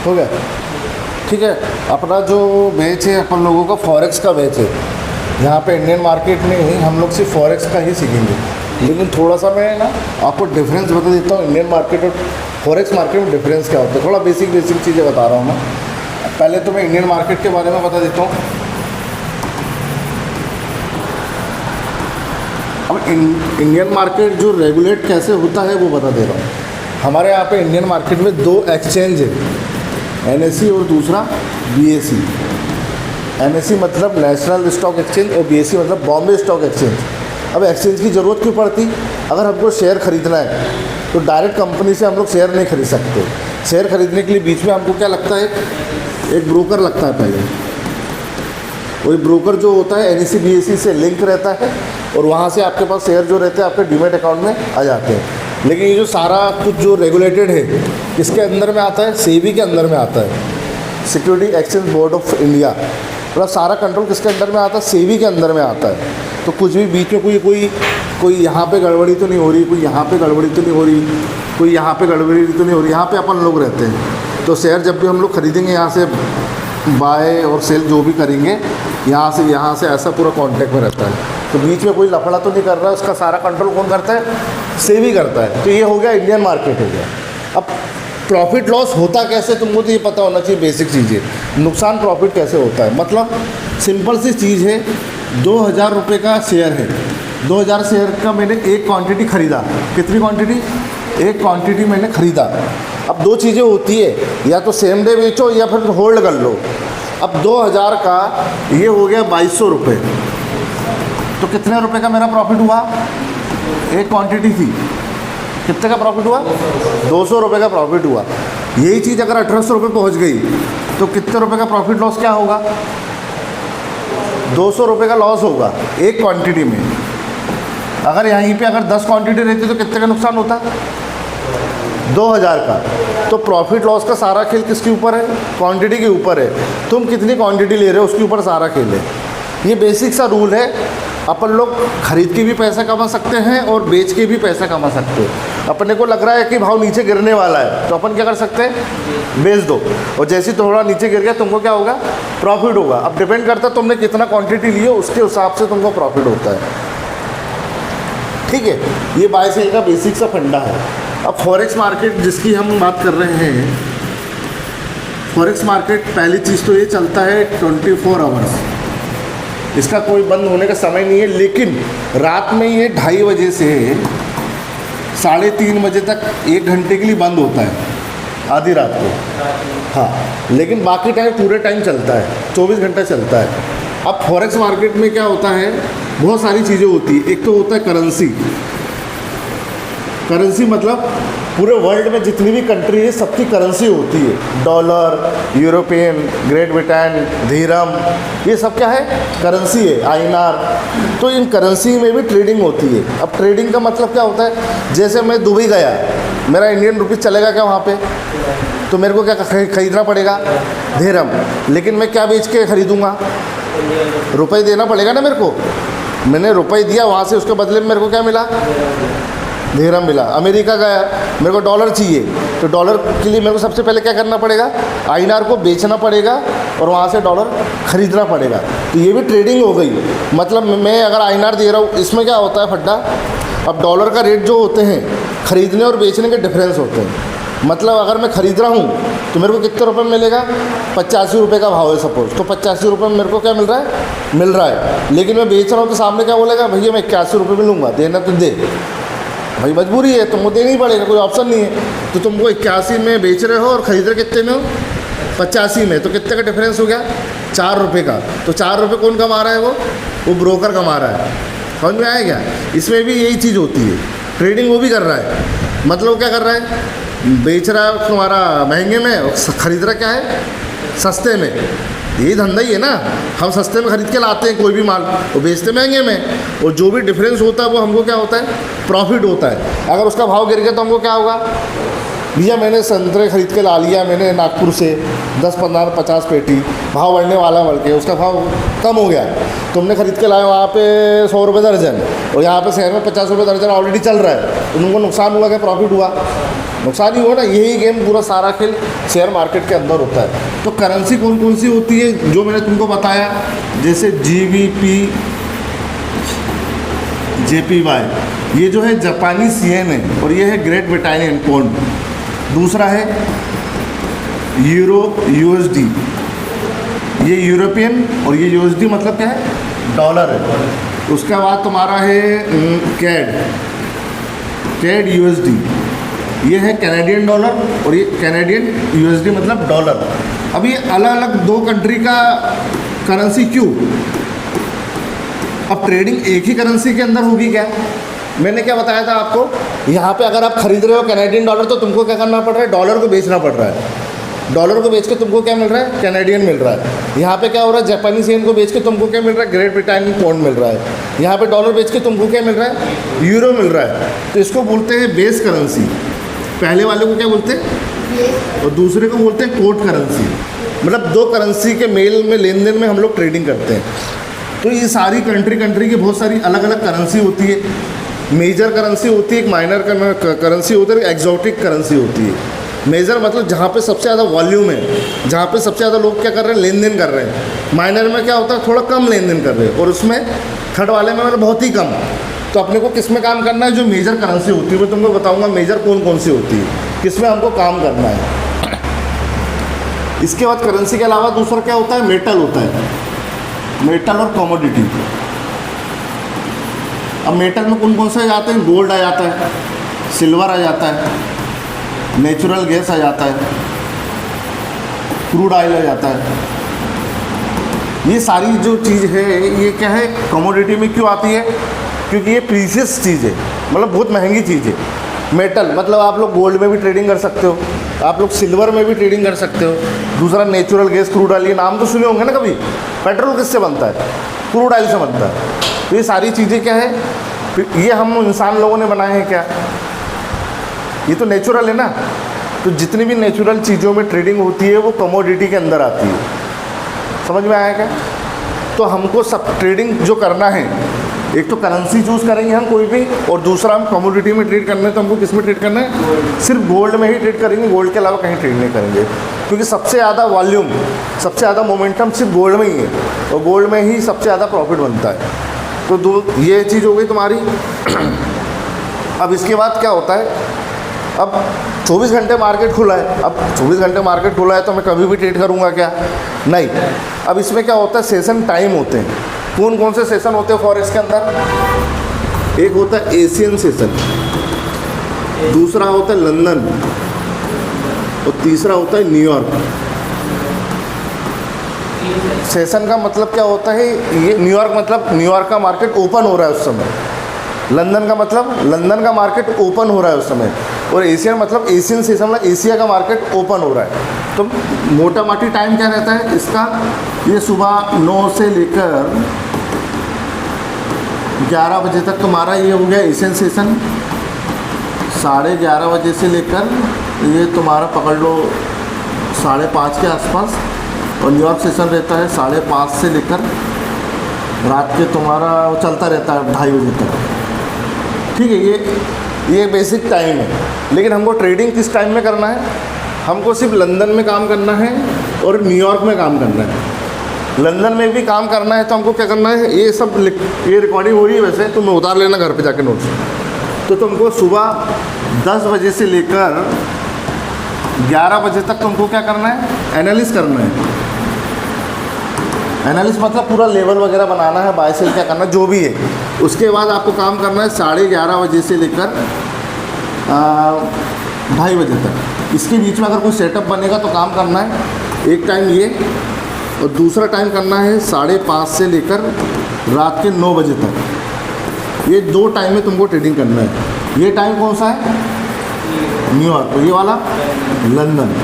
हो गया। ठीक है, अपना जो बेच है अपन लोगों का फॉरेक्स का बेच है। यहाँ पे इंडियन मार्केट में ही हम लोग सिर्फ फॉरेक्स का ही सीखेंगे, लेकिन थोड़ा सा मैं ना आपको डिफरेंस बता देता हूँ इंडियन मार्केट और फॉरेक्स मार्केट में डिफरेंस क्या होता है। थोड़ा बेसिक चीज़ें बता रहा हूँ मैं। पहले तो मैं इंडियन मार्केट के बारे में बता देता हूँ। अब इंडियन मार्केट जो रेगुलेट कैसे होता है वो बता दे रहा हूँ। हमारे यहाँ पे इंडियन मार्केट में 2 एक्सचेंज है, NSE और दूसरा BSE। NSE मतलब नेशनल स्टॉक एक्सचेंज और BSE मतलब बॉम्बे स्टॉक एक्सचेंज। अब एक्सचेंज की ज़रूरत क्यों पड़ती? अगर हमको शेयर खरीदना है तो डायरेक्ट कंपनी से हम लोग शेयर नहीं खरीद सकते। शेयर खरीदने के लिए बीच में हमको क्या लगता है, एक ब्रोकर लगता है पहले। वही ब्रोकर जो होता है NSE BSE से लिंक रहता है और वहाँ से आपके पास शेयर जो रहते हैं आपके डीमैट अकाउंट में आ जाते हैं। लेकिन ये जो सारा कुछ जो रेगुलेटेड है किसके अंदर में आता है? सेबी के अंदर में आता है, security exchange board of India. मतलब सारा कंट्रोल किसके अंदर में आता है? सेबी के अंदर में आता है। तो कुछ भी बीच में कोई यहाँ पे गड़बड़ी तो नहीं हो रही, कोई यहाँ पे गड़बड़ी तो नहीं हो रही, कोई यहाँ पे गड़बड़ी तो नहीं हो रही। यहाँ पे अपन लोग रहते हैं। तो शेयर जब भी हम लोग खरीदेंगे, यहाँ से बाय और सेल जो भी करेंगे, यहाँ से ऐसा पूरा कॉन्टैक्ट में रहता है। तो बीच में कोई लफड़ा तो नहीं कर रहा है, उसका सारा कंट्रोल कौन करता है? सेबी करता है। तो ये हो गया इंडियन मार्केट हो गया। अब प्रॉफिट लॉस होता कैसे, तुमको तो ये पता होना चाहिए बेसिक चीज़ें। नुकसान प्रॉफिट कैसे होता है, मतलब सिंपल सी चीज़ है। 2000 रुपये का शेयर है, 2000 शेयर का मैंने एक क्वांटिटी ख़रीदा। कितनी क्वांटिटी? एक क्वांटिटी मैंने ख़रीदा। अब 2 चीज़ें होती है, या तो सेम डे बेचो या फिर होल्ड कर लो। अब 2000 का ये हो गया 2200 रुपये। तो कितने रुपए का मेरा प्रॉफिट हुआ? एक क्वांटिटी थी, कितने का प्रॉफिट हुआ? 200 रुपये का प्रॉफिट हुआ। यही चीज़ अगर 1800 रुपये पहुँच गई तो कितने रुपए का प्रॉफिट लॉस क्या होगा? 200 रुपये का लॉस होगा एक क्वांटिटी में। अगर यहीं पे अगर 10 क्वांटिटी रहती तो कितने का नुकसान होता? 2000 का। तो प्रॉफिट लॉस का सारा खेल किसके ऊपर है? क्वांटिटी के ऊपर है। तुम कितनी क्वांटिटी ले रहे हो उसके ऊपर सारा खेल है। ये बेसिक सा रूल है। अपन लोग खरीद के भी पैसा कमा सकते हैं और बेच के भी पैसा कमा सकते हैं। अपने को लग रहा है कि भाव नीचे गिरने वाला है तो अपन क्या कर सकते हैं? बेच दो, और जैसे ही थोड़ा नीचे गिर गया तुमको क्या होगा? प्रॉफिट होगा। अब डिपेंड करता है तुमने कितना क्वांटिटी ली हो, उसके हिसाब से तुमको प्रॉफिट होता है। ठीक है, ये बाय सेल का बेसिक सा फंडा है। अब फॉरेक्स मार्केट जिसकी हम बात कर रहे हैं, फॉरेक्स मार्केट पहली चीज़ तो ये चलता है 24 आवर्स। इसका कोई बंद होने का समय नहीं है, लेकिन रात में ये 2:30 बजे से 3:30 बजे तक 1 घंटे के लिए बंद होता है, आधी रात को। हाँ, लेकिन बाकी टाइम पूरे टाइम चलता है, 24 घंटा चलता है। अब फॉरेक्स मार्केट में क्या होता है, बहुत सारी चीज़ें होती है। एक तो होता है करेंसी। करेंसी मतलब पूरे वर्ल्ड में जितनी भी कंट्री है सबकी करेंसी होती है। डॉलर, यूरोपियन, ग्रेट ब्रिटेन, धीरम, ये सब क्या है? करेंसी है, INR। तो इन करेंसी में भी ट्रेडिंग होती है। अब ट्रेडिंग का मतलब क्या होता है? जैसे मैं दुबई गया, मेरा इंडियन रुपीज़ चलेगा क्या वहाँ पे? तो मेरे को क्या खरीदना पड़ेगा? धीरम। लेकिन मैं क्या बेच के खरीदूँगा? रुपये देना पड़ेगा ना मेरे को। मैंने रुपये दिया वहाँ से, उसके बदले में मेरे को क्या मिला? धीरम मिला। अमेरिका गया, मेरे को डॉलर चाहिए, तो डॉलर के लिए मेरे को सबसे पहले क्या करना पड़ेगा? INR को बेचना पड़ेगा और वहाँ से डॉलर ख़रीदना पड़ेगा। तो ये भी ट्रेडिंग हो गई। मतलब मैं अगर INR दे रहा हूँ, इसमें क्या होता है फड्डा? अब डॉलर का रेट जो होते हैं, ख़रीदने और बेचने के डिफरेंस होते हैं। मतलब अगर मैं ख़रीद रहा हूँ तो मेरे को कितने रुपए में मिलेगा? 85 रुपये का भाव है सपोज़, तो 85 रुपये में मेरे को क्या मिल रहा है? मिल रहा है। लेकिन मैं बेच रहा हूँ तो सामने क्या बोलेगा? भैया मैं 81 रुपये में लूँगा, देना तो दे भाई, मजबूरी है, तुमको देना ही पड़ेगा, कोई ऑप्शन नहीं है। तो तुमको 81 में बेच रहे हो और ख़रीद रहे कितने में हो? 85 में। तो कितने का डिफरेंस हो गया? 4 रुपये का। तो 4 रुपये कौन कमा रहा है? वो ब्रोकर कमा रहा है। समझ में आया क्या? इसमें भी यही चीज़ होती है, ट्रेडिंग वो भी कर रहा है। मतलब क्या कर रहा है? बेच रहा है तुम्हारा महंगे में और ख़रीद रहा क्या है? सस्ते में। यही धंधा ही है ना। हम सस्ते में ख़रीद के लाते हैं कोई भी माल, वो बेचते महंगे में, और जो भी डिफरेंस होता है वो हमको क्या होता है? प्रॉफिट होता है। अगर उसका भाव गिर गया तो हमको क्या होगा? भैया मैंने संतरे खरीद के ला लिया मैंने नागपुर से 10 15 50 पेटी, भाव बढ़ने वाला बढ़ के उसका भाव कम हो गया, तुमने खरीद के लाया वहाँ पे 100 रुपये दर्जन और यहाँ पे शहर में 50 रुपये दर्जन ऑलरेडी चल रहा है, तो तुमको नुकसान हुआ क्या प्रॉफिट हुआ? नुकसान ही हुआ ना। यही गेम पूरा सारा खेल शेयर मार्केट के अंदर होता है। तो करेंसी कौन कौन सी होती है जो मैंने तुमको बताया, जैसे GBP JPY, ये जो है जापानी CN है और ये है ग्रेट ब्रिटानियन पाउंड। दूसरा है यूरो USD, ये यूरोपियन, और ये USD मतलब क्या है? डॉलर है। उसके बाद तुम्हारा है कैड USD, ये है कैनेडियन डॉलर और ये कैनेडियन USD मतलब डॉलर। अब ये अलग अलग दो कंट्री का करेंसी क्यों? अब ट्रेडिंग एक ही करेंसी के अंदर होगी क्या? मैंने क्या बताया था आपको, यहाँ पे अगर आप खरीद रहे हो कैनेडियन डॉलर तो तुमको क्या करना पड़ रहा है? डॉलर को बेचना पड़ रहा है। डॉलर को बेच के तुमको क्या मिल रहा है? कैनेडियन मिल रहा है। यहाँ पे क्या हो रहा है? जापानी येन को बेच के तुमको क्या मिल रहा है? ग्रेट ब्रिटानियन पाउंड मिल रहा है। यहाँ पे डॉलर बेच के तुमको क्या मिल रहा है? यूरो मिल रहा है। तो इसको बोलते हैं बेस करेंसी। पहले वाले को क्या बोलते हैं? और दूसरे को बोलते हैं कोट करेंसी। मतलब दो करेंसी के मेल में लेन देन में हम लोग ट्रेडिंग करते हैं। तो ये सारी कंट्री की बहुत सारी अलग अलग करेंसी होती है। मेजर करेंसी होती है, एक माइनर करेंसी होती है, एक एक्जॉटिक करेंसी होती है। मेजर मतलब जहाँ पे सबसे ज़्यादा वॉल्यूम है, जहाँ पे सबसे ज़्यादा लोग क्या कर रहे हैं? लेन देन कर रहे हैं। माइनर में क्या होता है? थोड़ा कम लेन देन कर रहे हैं। और उसमें थर्ड वाले में मतलब बहुत ही कम। तो अपने को किस में काम करना है? जो मेजर करेंसी होती है, मैं तुमको बताऊँगा मेजर कौन कौन सी होती है, किस में हमको काम करना है। इसके बाद करेंसी के अलावा दूसरा क्या होता है? मेटल होता है। मेटल और कमोडिटी। अब मेटल में कौन कौन से आ जाते हैं? गोल्ड आ जाता है, सिल्वर आ जाता है, नेचुरल गैस आ जाता है, क्रूड ऑयल आ जाता है। ये सारी जो चीज़ है ये क्या है? कमोडिटी में क्यों आती है? क्योंकि ये प्रीशियस चीज़ है, मतलब बहुत महंगी चीज़ है। मेटल मतलब आप लोग गोल्ड में भी ट्रेडिंग कर सकते हो, आप लोग सिल्वर में भी ट्रेडिंग कर सकते हो। दूसरा नेचुरल गैस, क्रूड ऑयल, ये नाम तो सुने होंगे ना कभी। पेट्रोल किससे बनता है? क्रूड ऑयल से बनता है। तो ये सारी चीज़ें क्या है? ये हम इंसान लोगों ने बनाए हैं क्या? ये तो नेचुरल है ना। तो जितनी भी नेचुरल चीज़ों में ट्रेडिंग होती है वो कमोडिटी के अंदर आती है। समझ में आया क्या? तो हमको सब ट्रेडिंग जो करना है, एक तो करेंसी चूज़ करेंगे हम कोई भी, और दूसरा हम कमोडिटी में ट्रेड करना है। तो हमको किस में ट्रेड करना है? सिर्फ गोल्ड में ही ट्रेड करेंगे, गोल्ड के अलावा कहीं ट्रेड नहीं करेंगे। क्योंकि सबसे ज़्यादा वॉल्यूम, सबसे ज़्यादा मोमेंटम सिर्फ गोल्ड में ही है, और गोल्ड में ही सबसे ज़्यादा प्रॉफिट बनता है। तो ये चीज़ हो गई तुम्हारी। अब इसके बाद क्या होता है? अब 24 घंटे मार्केट खुला है। अब 24 घंटे मार्केट खुला है तो मैं कभी भी ट्रेड करूँगा क्या? नहीं। अब इसमें क्या होता है? सेशन टाइम होते हैं। कौन कौन से सेशन होते हैं फॉरेक्स के अंदर? एक होता है एशियन सेशन, दूसरा होता है लंदन, और तीसरा होता है न्यूयॉर्क। सेशन का मतलब क्या होता है? ये न्यूयॉर्क मतलब न्यूयॉर्क का मार्केट ओपन हो रहा है उस समय। लंदन का मतलब लंदन का मार्केट ओपन हो रहा है उस समय। और एशियन मतलब एशियन सेशन मतलब एशिया का मार्केट ओपन हो रहा है। तो मोटा मोटी टाइम क्या रहता है इसका? ये सुबह 9 से लेकर 11 बजे तक तुम्हारा ये हो गया एशियन सेशन। 11:30 बजे से लेकर ये तुम्हारा पकड़ लो 5:30 के आसपास। और न्यूयॉर्क सेशन रहता है 5:30 से लेकर रात के तुम्हारा वो चलता रहता है 2:30 बजे तक। ठीक है, ये बेसिक टाइम है। लेकिन हमको ट्रेडिंग किस टाइम में करना है? हमको सिर्फ लंदन में काम करना है और न्यूयॉर्क में काम करना है। लंदन में भी काम करना है तो हमको क्या करना है? ये सब ये रिकॉर्डिंग हो रही है वैसे, तो मैं उतार लेना घर पे जाके नोट्स। तो तुमको सुबह 10 बजे से लेकर 11 बजे तक तुमको क्या करना है? एनालिस करना है। एनालिस मतलब पूरा लेवल वगैरह बनाना है, बाय सेल क्या करना, जो भी है। उसके बाद आपको काम करना है 11:30 बजे से लेकर 2:30 बजे तक। इसके बीच में अगर कोई सेटअप बनेगा तो काम करना है। एक टाइम ये, और दूसरा टाइम करना है 5:30 से लेकर रात के 9 बजे तक। ये 2 टाइम में तुमको ट्रेडिंग करना है। ये टाइम कौन सा है? न्यूयॉर्क। ये वाला लंदन।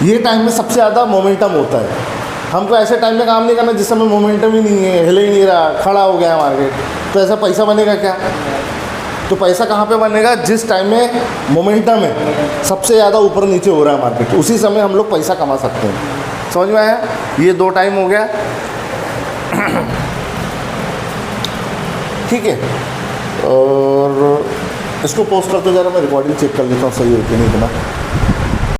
ये टाइम में सबसे ज़्यादा मोमेंटम होता है। हमको ऐसे टाइम में काम नहीं करना जिस समय मोमेंटम ही नहीं है, हिले ही नहीं रहा, खड़ा हो गया है मार्केट। तो ऐसा पैसा बनेगा क्या? तो पैसा कहाँ पे बनेगा? जिस टाइम में मोमेंटम है सबसे ज़्यादा ऊपर नीचे हो रहा है मार्केट, उसी समय हम लोग पैसा कमा सकते हैं। समझ में आया? ये 2 टाइम हो गया। ठीक है, और इसको पोस्ट करते ज़रा मैं रिकॉर्डिंग चेक कर लेता हूँ सही है कि नहीं इतना।